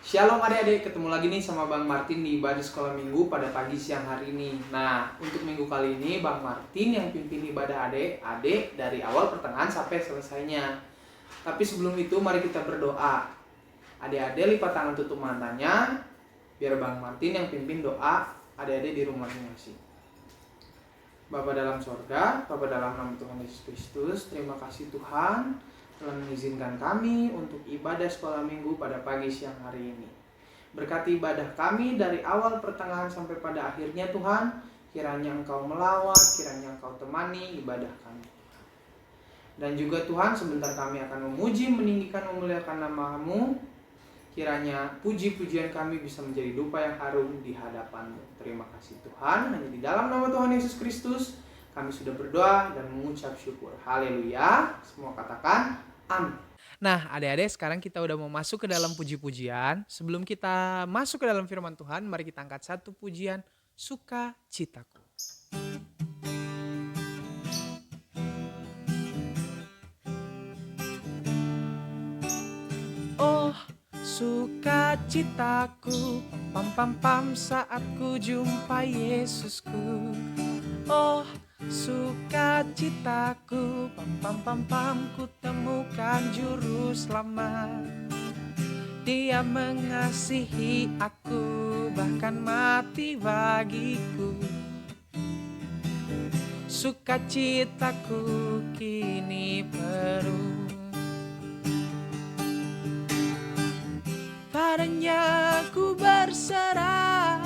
Shalom adik-adik, ketemu lagi nih sama Bang Martin di ibadah sekolah minggu pada pagi siang hari ini. Nah, untuk minggu kali ini Bang Martin yang pimpin ibadah adik-adik dari awal pertengahan sampai selesainya. Tapi sebelum itu mari kita berdoa. Adik-adik lipat tangan tutup matanya, biar Bang Martin yang pimpin doa adik-adik di rumah masing-masing. Bapa dalam sorga, Bapa dalam nama Tuhan Yesus Kristus, terima kasih Tuhan telah mengizinkan kami untuk ibadah sekolah minggu pada pagi siang hari ini. Berkati ibadah kami dari awal pertengahan sampai pada akhirnya Tuhan, kiranya Engkau melawat, kiranya Engkau temani ibadah kami. Dan juga Tuhan, sebentar kami akan memuji, meninggikan, memuliakan nama-Mu. Kiranya puji-pujian kami bisa menjadi dupa yang harum di hadapan-Mu. Terima kasih Tuhan, hanya di dalam nama Tuhan Yesus Kristus kami sudah berdoa dan mengucap syukur. Haleluya. Semua katakan amin. Nah, adik-adik, sekarang kita udah mau masuk ke dalam puji-pujian. Sebelum kita masuk ke dalam firman Tuhan, mari kita angkat satu pujian, Sukacitaku. Oh, sukacitaku, pam pam pam saat ku jumpa Yesusku. Oh, sukacitaku, pam pam pam pam ku temukan juru selamat. Dia mengasihi aku, bahkan mati bagiku. Sukacitaku kini penuh. Padanya ku berserah,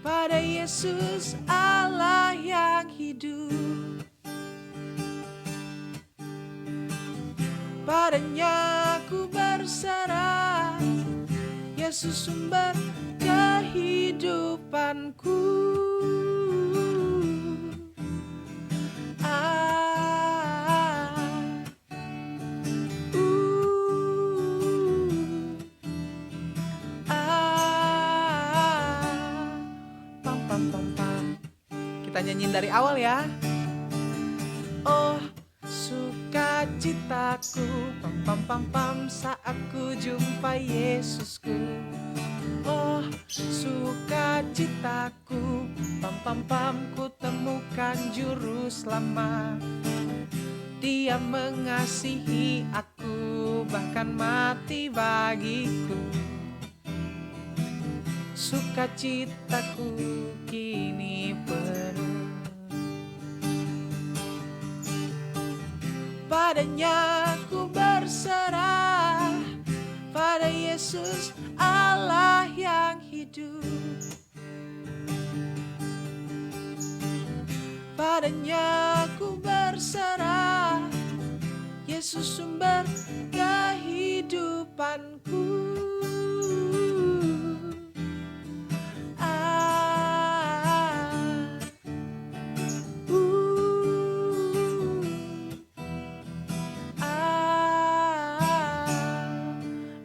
pada Yesus Allah yang hidup. Padanya ku berserah, Yesus sumber kehidupanku. Pam pam pam pam. Kita nyanyiin dari awal ya. Oh, sukacitaku, pam pam pam pam saat ku jumpa Yesusku. Oh, sukacitaku, pam pam pam ku temukan juru selamat. Dia mengasihi aku, bahkan mati bagiku. Sukacitaku kini penuh. Padanya ku berserah, pada Yesus Allah yang hidup. Padanya ku berserah, Yesus sumber kehidupanku.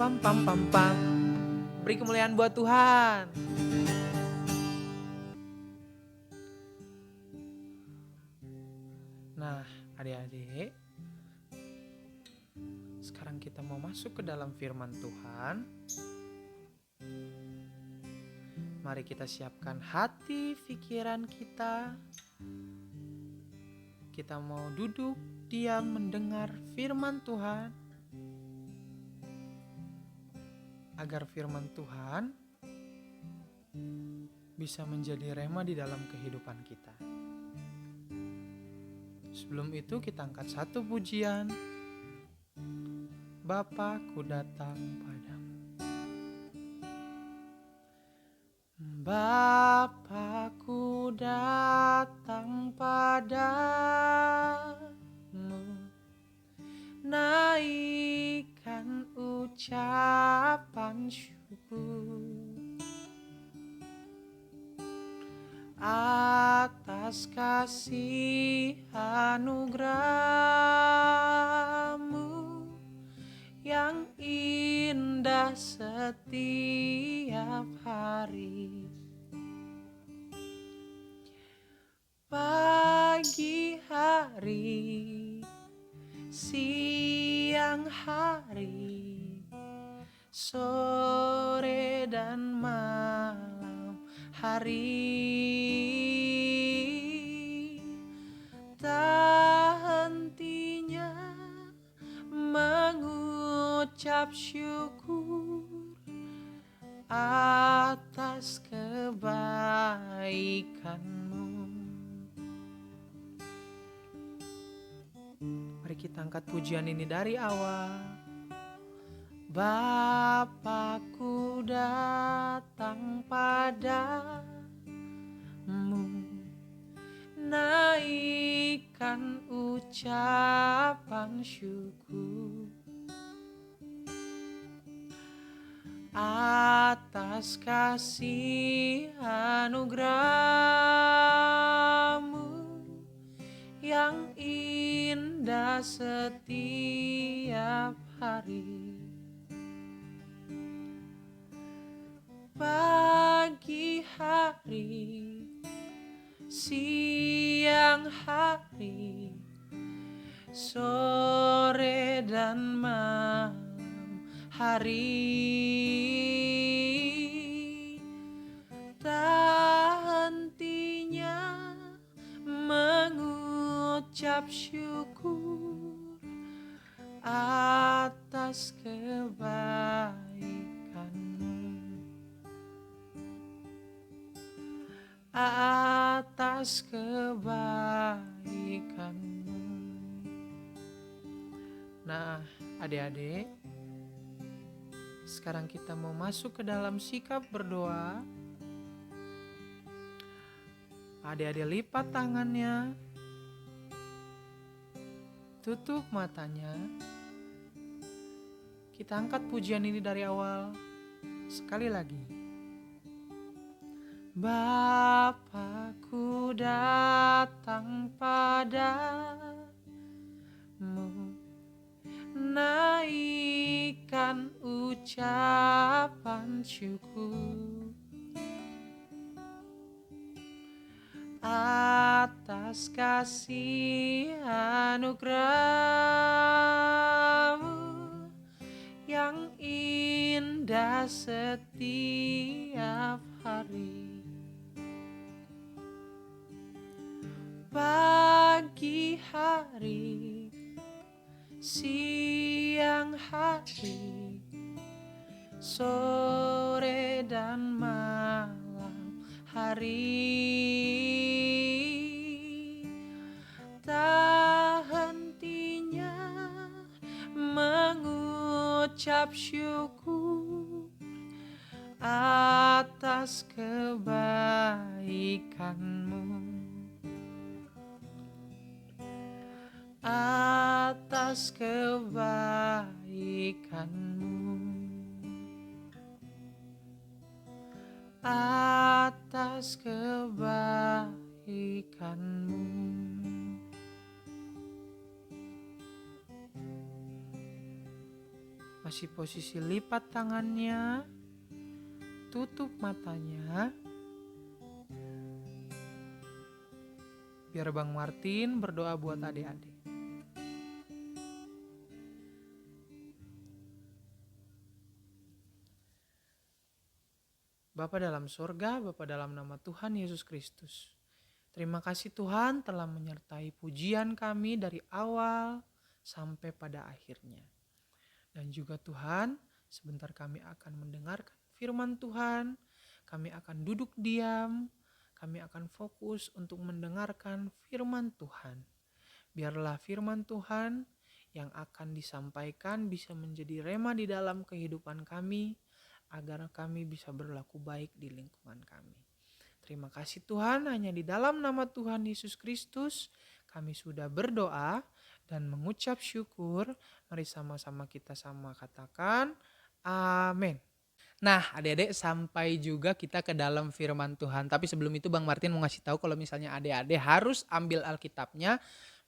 Pam pam pam pam. Beri kemuliaan buat Tuhan. Nah, adik-adik, sekarang kita mau masuk ke dalam firman Tuhan. Mari kita siapkan hati, pikiran kita. Kita mau duduk, diam, mendengar firman Tuhan. Agar firman Tuhan bisa menjadi rema di dalam kehidupan kita. Sebelum itu kita angkat satu pujian. Bapa, ku datang padamu. Bapa, ku datang padamu, naikkan ucapan syukur atas kasih anugerah-Mu yang indah setiap hari. Pagi hari, siang hari, sore dan malam hari. Tak hentinya mengucap syukur atas kebaikan-Mu. Mari kita angkat pujian ini dari awal. Bapakku datang padamu, naikkan ucapan syukur atas kasih anugerah-Mu yang indah setiap hari. Pagi hari, siang hari, sore dan malam hari. Tak hentinya mengucap syukur atas kebaikan-Mu, atas kebaikan-Mu. Nah, adik-adik, sekarang kita mau masuk ke dalam sikap berdoa. Adik-adik lipat tangannya, tutup matanya. Kita angkat pujian ini dari awal. Sekali lagi. Bapakku datang padamu, naikkan ucapan syukur atas kasih anugerah-Mu yang indah setiap hari. Pagi hari, siang hari, sore dan malam hari. Tak hentinya mengucap syukur atas kebaikan-Mu, atas kebaikan-Mu, atas kebaikan-Mu. Masih posisi lipat tangannya, tutup matanya. Biar Bang Martin berdoa buat adik-adik. Bapa dalam sorga, Bapa dalam nama Tuhan Yesus Kristus. Terima kasih Tuhan telah menyertai pujian kami dari awal sampai pada akhirnya. Dan juga Tuhan, sebentar kami akan mendengarkan firman Tuhan, kami akan duduk diam, kami akan fokus untuk mendengarkan firman Tuhan. Biarlah firman Tuhan yang akan disampaikan bisa menjadi rema di dalam kehidupan kami, agar kami bisa berlaku baik di lingkungan kami. Terima kasih Tuhan, hanya di dalam nama Tuhan Yesus Kristus kami sudah berdoa dan mengucap syukur. Mari sama-sama kita katakan amin. Nah adik-adik, sampai juga kita ke dalam firman Tuhan. Tapi sebelum itu Bang Martin mau ngasih tahu kalau misalnya adik-adik harus ambil Alkitabnya,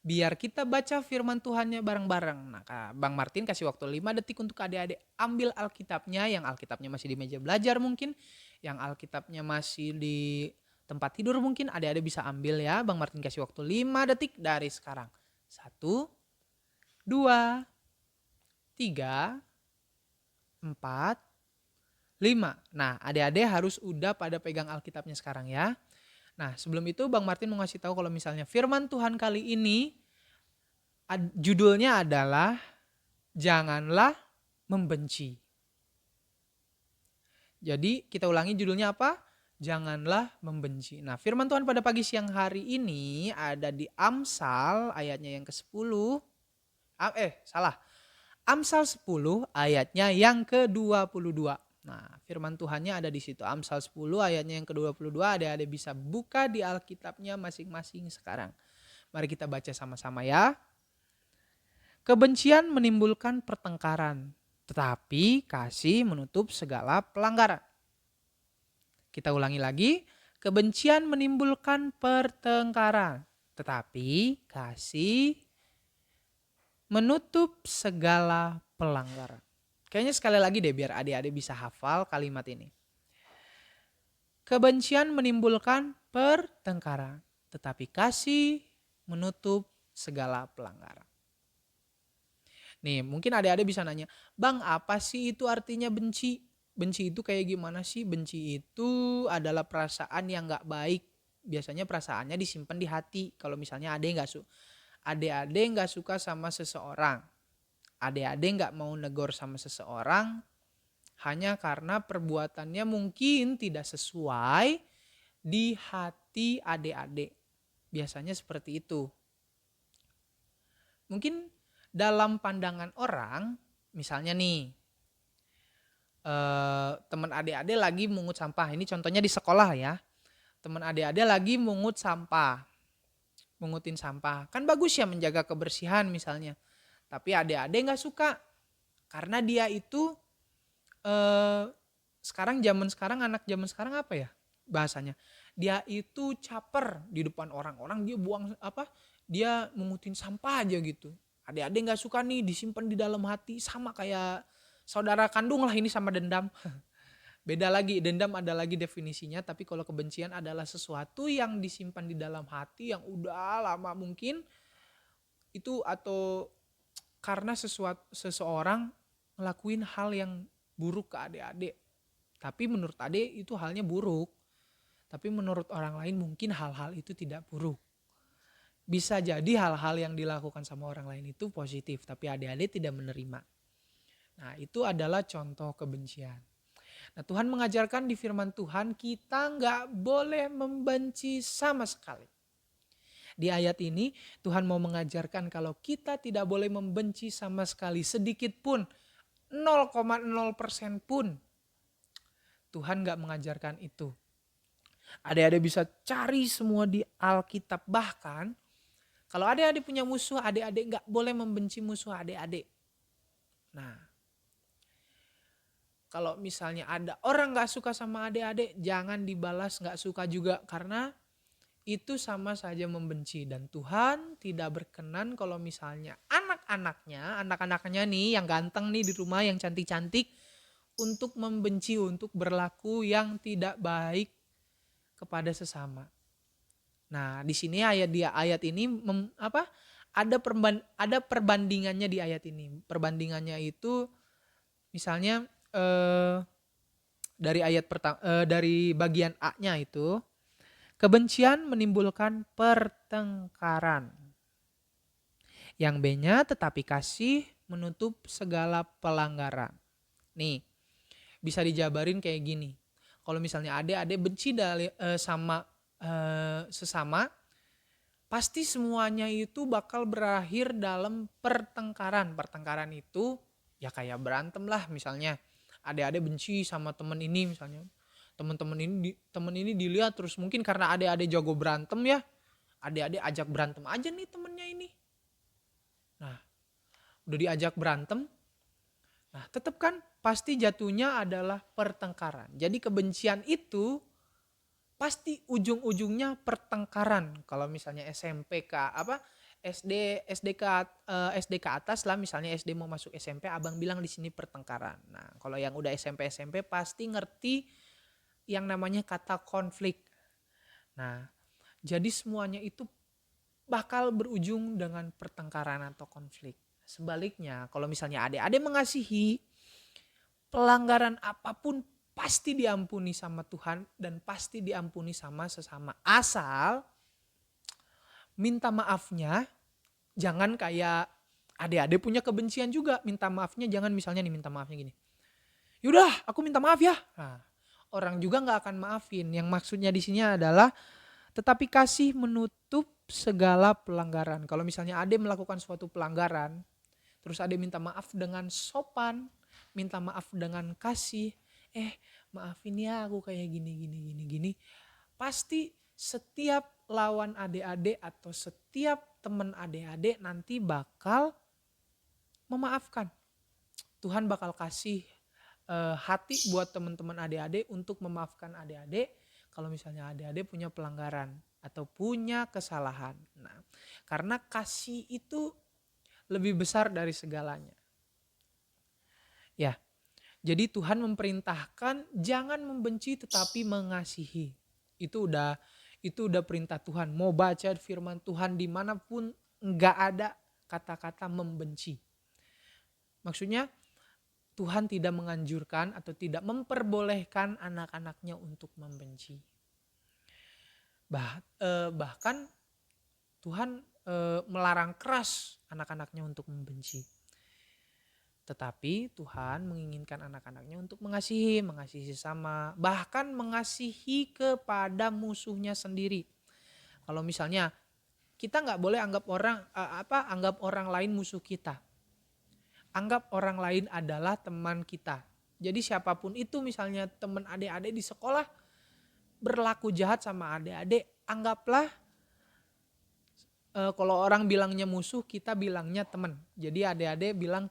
biar kita baca firman Tuhannya bareng-bareng. Nah Bang Martin kasih waktu 5 detik untuk adik-adik ambil Alkitabnya. Yang Alkitabnya masih di meja belajar mungkin, yang Alkitabnya masih di tempat tidur mungkin, adik-adik bisa ambil ya. Bang Martin kasih waktu 5 detik dari sekarang. 1, 2, 3, 4, Nah, adik-adik harus udah pada pegang Alkitabnya sekarang ya. Nah, sebelum itu Bang Martin mau ngasih tahu kalau misalnya firman Tuhan kali ini judulnya adalah janganlah membenci. Jadi kita ulangi judulnya apa? Janganlah membenci. Nah, firman Tuhan pada pagi siang hari ini ada di Amsal ayatnya yang ke-10. Amsal 10 ayatnya yang ke-22. Nah, firman Tuhannya ada di situ. Amsal 10 ayatnya yang ke-22. Adik-adik bisa buka di Alkitabnya masing-masing sekarang. Mari kita baca sama-sama ya. Kebencian menimbulkan pertengkaran, tetapi kasih menutup segala pelanggaran. Kita ulangi lagi. Kebencian menimbulkan pertengkaran, tetapi kasih menutup segala pelanggaran. Kayaknya sekali lagi deh biar adik-adik bisa hafal kalimat ini. Kebencian menimbulkan pertengkaran, tetapi kasih menutup segala pelanggaran. Nih, mungkin adik-adik bisa nanya, Bang, apa sih itu artinya benci? Benci itu kayak gimana sih? Benci itu adalah perasaan yang gak baik. Biasanya perasaannya disimpan di hati. Kalau misalnya adik-adik gak suka sama seseorang. Adik-adik gak mau negor sama seseorang hanya karena perbuatannya mungkin tidak sesuai di hati adik-adik. Biasanya seperti itu. Mungkin dalam pandangan orang, misalnya nih, teman adik-adik lagi mungut sampah. Ini contohnya di sekolah ya. Teman adik-adik lagi mungutin sampah. Kan bagus ya menjaga kebersihan misalnya. Tapi adik-adik gak suka. Karena dia itu anak zaman sekarang apa ya bahasanya? Dia itu caper di depan orang-orang, dia mungutin sampah aja gitu. Adik-adik gak suka nih disimpan di dalam hati, sama kayak saudara kandung lah ini sama dendam. Beda lagi, dendam ada lagi definisinya, tapi kalau kebencian adalah sesuatu yang disimpan di dalam hati yang udah lama mungkin itu, atau karena seseorang ngelakuin hal yang buruk ke adik-adik. Tapi menurut adik itu halnya buruk. Tapi menurut orang lain mungkin hal-hal itu tidak buruk. Bisa jadi hal-hal yang dilakukan sama orang lain itu positif, tapi adik-adik tidak menerima. Nah, itu adalah contoh kebencian. Nah, Tuhan mengajarkan di firman Tuhan kita gak boleh membenci sama sekali. Di ayat ini Tuhan mau mengajarkan kalau kita tidak boleh membenci sama sekali sedikit pun, 0,0% pun. Tuhan gak mengajarkan itu. Adik-adik bisa cari semua di Alkitab. Bahkan kalau adik-adik punya musuh, adik-adik gak boleh membenci musuh adik-adik. Nah, kalau misalnya ada orang gak suka sama adik-adik, jangan dibalas gak suka juga. Karena itu sama saja membenci. Dan Tuhan tidak berkenan kalau misalnya anak-anaknya nih yang ganteng nih di rumah, yang cantik-cantik, untuk membenci, untuk berlaku yang tidak baik kepada sesama. Nah, di sini ayat ini ada perbandingannya di ayat ini. Perbandingannya itu misalnya dari bagian A-nya itu, kebencian menimbulkan pertengkaran. Yang B-nya tetapi kasih menutup segala pelanggaran. Nih, bisa dijabarin kayak gini. Kalau misalnya adik-adik benci sama sesama, pasti semuanya itu bakal berakhir dalam pertengkaran. Pertengkaran itu ya kayak berantem lah misalnya. Adik-adik benci sama temen ini misalnya. Temen ini dilihat terus, mungkin karena adik-adik jago berantem ya. Adik-adik ajak berantem aja nih temennya ini. Nah, udah diajak berantem. Nah, tetap kan pasti jatuhnya adalah pertengkaran. Jadi kebencian itu pasti ujung-ujungnya pertengkaran. Kalau misalnya SD ke atas lah, misalnya SD mau masuk SMP, abang bilang di sini pertengkaran. Nah, kalau yang udah SMP pasti ngerti yang namanya kata konflik. Nah, jadi semuanya itu bakal berujung dengan pertengkaran atau konflik. Sebaliknya, kalau misalnya adik-adik mengasihi, pelanggaran apapun pasti diampuni sama Tuhan dan pasti diampuni sama sesama. Asal minta maafnya jangan kayak adik-adik punya kebencian juga. Minta maafnya jangan misalnya nih minta maafnya gini. Yaudah aku minta maaf ya. Nah, orang juga gak akan maafin. Yang maksudnya di sini adalah tetapi kasih menutup segala pelanggaran. Kalau misalnya Ade melakukan suatu pelanggaran, terus Ade minta maaf dengan sopan, minta maaf dengan kasih, maafin ya aku kayak gini. Pasti setiap lawan adik-adik atau setiap teman adik-adik nanti bakal memaafkan. Tuhan bakal kasih hati buat teman-teman adik-adik untuk memaafkan adik-adik kalau misalnya adik-adik punya pelanggaran atau punya kesalahan. Nah, karena kasih itu lebih besar dari segalanya. Ya, jadi Tuhan memerintahkan jangan membenci tetapi mengasihi. Itu udah perintah Tuhan. Mau baca firman Tuhan dimanapun nggak ada kata-kata membenci. Maksudnya Tuhan tidak menganjurkan atau tidak memperbolehkan anak-anaknya untuk membenci. Bahkan Tuhan melarang keras anak-anaknya untuk membenci. Tetapi Tuhan menginginkan anak-anaknya untuk mengasihi sesama, bahkan mengasihi kepada musuhnya sendiri. Kalau misalnya kita nggak boleh anggap orang lain musuh kita. Anggap orang lain adalah teman kita. Jadi siapapun itu misalnya teman adik-adik di sekolah berlaku jahat sama adik-adik, anggaplah kalau orang bilangnya musuh, kita bilangnya teman. Jadi adik-adik bilang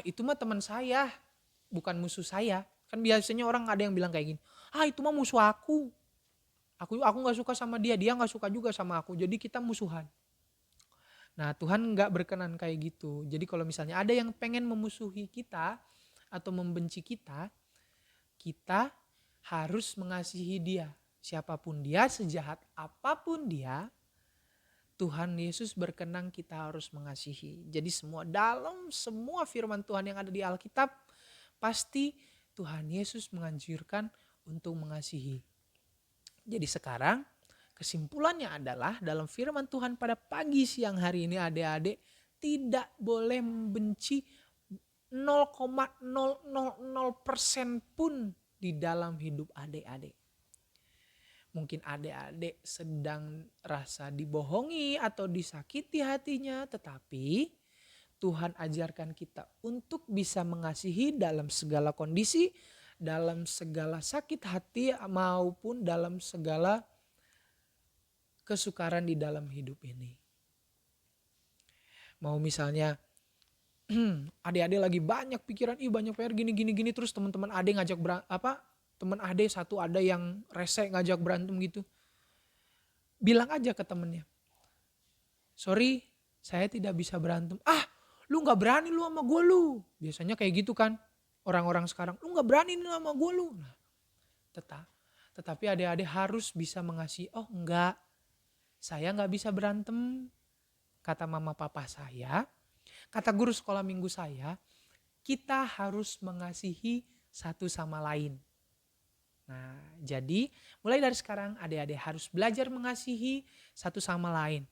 itu mah teman saya, bukan musuh saya. Kan biasanya orang ada yang bilang kayak gini, itu mah musuh aku. Aku nggak suka sama dia nggak suka juga sama aku. Jadi kita musuhan. Nah Tuhan nggak berkenan kayak gitu. Jadi kalau misalnya ada yang pengen memusuhi kita atau membenci kita, kita harus mengasihi dia. Siapapun dia, sejahat apapun dia, Tuhan Yesus berkenan kita harus mengasihi. Jadi dalam semua firman Tuhan yang ada di Alkitab, pasti Tuhan Yesus menganjurkan untuk mengasihi. Jadi sekarang kesimpulannya adalah dalam firman Tuhan pada pagi siang hari ini adik-adik tidak boleh membenci 0,000% pun di dalam hidup adik-adik. Mungkin adik-adik sedang rasa dibohongi atau disakiti hatinya, tetapi Tuhan ajarkan kita untuk bisa mengasihi dalam segala kondisi, dalam segala sakit hati maupun dalam segala kesukaran di dalam hidup ini. Mau misalnya adik-adik lagi banyak pikiran, banyak PR gini, terus teman-teman adik ngajak teman adik satu ada yang rese ngajak berantem gitu. Bilang aja ke temennya, sorry saya tidak bisa berantem. Lu gak berani lu sama gue lu. Biasanya kayak gitu kan orang-orang sekarang, lu gak berani lu sama gue lu. Nah, tetapi adik-adik harus bisa mengasihi, enggak, saya gak bisa berantem. Kata mama papa saya, kata guru sekolah minggu saya, kita harus mengasihi satu sama lain. Nah, jadi mulai dari sekarang adik-adik harus belajar mengasihi satu sama lain.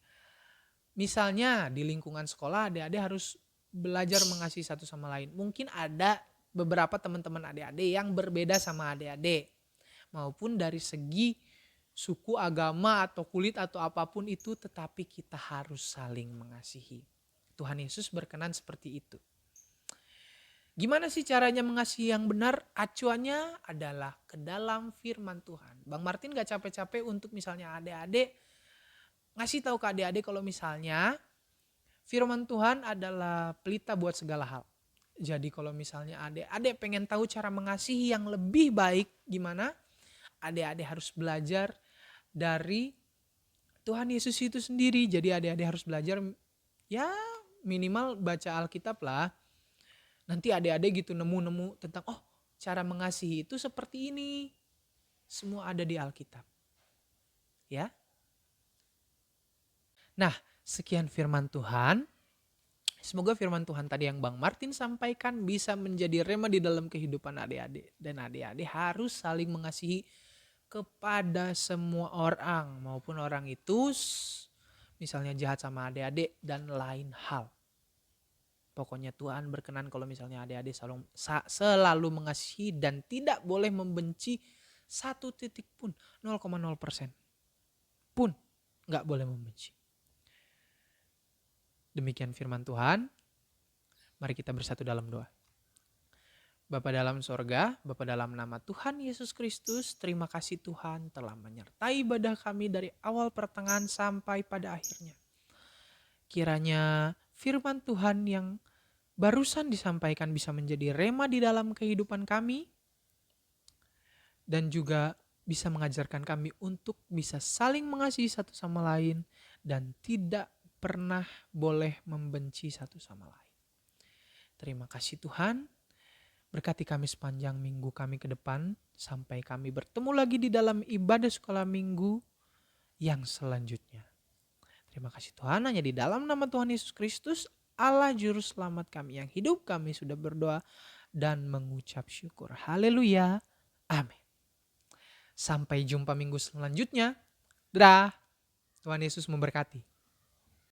Misalnya di lingkungan sekolah adik-adik harus belajar mengasihi satu sama lain. Mungkin ada beberapa teman-teman adik-adik yang berbeda sama adik-adik. Maupun dari segi suku, agama, atau kulit, atau apapun itu, tetapi kita harus saling mengasihi. Tuhan Yesus berkenan seperti itu. Gimana sih caranya mengasihi yang benar? Acuannya adalah ke dalam firman Tuhan. Bang Martin gak capek-capek untuk misalnya adik-adik ngasih tahu ke adik-adik kalau misalnya firman Tuhan adalah pelita buat segala hal. Jadi kalau misalnya adik-adik pengen tahu cara mengasihi yang lebih baik gimana? Adik-adik harus belajar dari Tuhan Yesus itu sendiri. Jadi adik-adik harus belajar ya minimal baca Alkitab lah. Nanti adik-adik gitu nemu tentang cara mengasihi itu seperti ini. Semua ada di Alkitab. Ya. Nah, sekian firman Tuhan Semoga firman Tuhan tadi yang Bang Martin sampaikan bisa menjadi rema di dalam kehidupan adik-adik. Dan adik-adik harus saling mengasihi kepada semua orang. Maupun orang itu misalnya jahat sama adik-adik dan lain hal. Pokoknya Tuhan berkenan kalau misalnya adik-adik selalu mengasihi dan tidak boleh membenci 1 titik pun, 0,0% pun gak boleh membenci. Demikian firman Tuhan. Mari kita bersatu dalam doa. Bapa dalam sorga, Bapa dalam nama Tuhan Yesus Kristus, terima kasih Tuhan telah menyertai ibadah kami dari awal pertengahan sampai pada akhirnya. Kiranya firman Tuhan yang barusan disampaikan bisa menjadi rema di dalam kehidupan kami dan juga bisa mengajarkan kami untuk bisa saling mengasihi satu sama lain dan tidak pernah boleh membenci satu sama lain. Terima kasih Tuhan. Berkati kami sepanjang minggu kami ke depan sampai kami bertemu lagi di dalam ibadah sekolah minggu yang selanjutnya. Terima kasih Tuhan, hanya di dalam nama Tuhan Yesus Kristus, Allah Juru Selamat kami yang hidup, kami sudah berdoa dan mengucap syukur. Haleluya. Amin. Sampai jumpa minggu selanjutnya. Dah. Tuhan Yesus memberkati.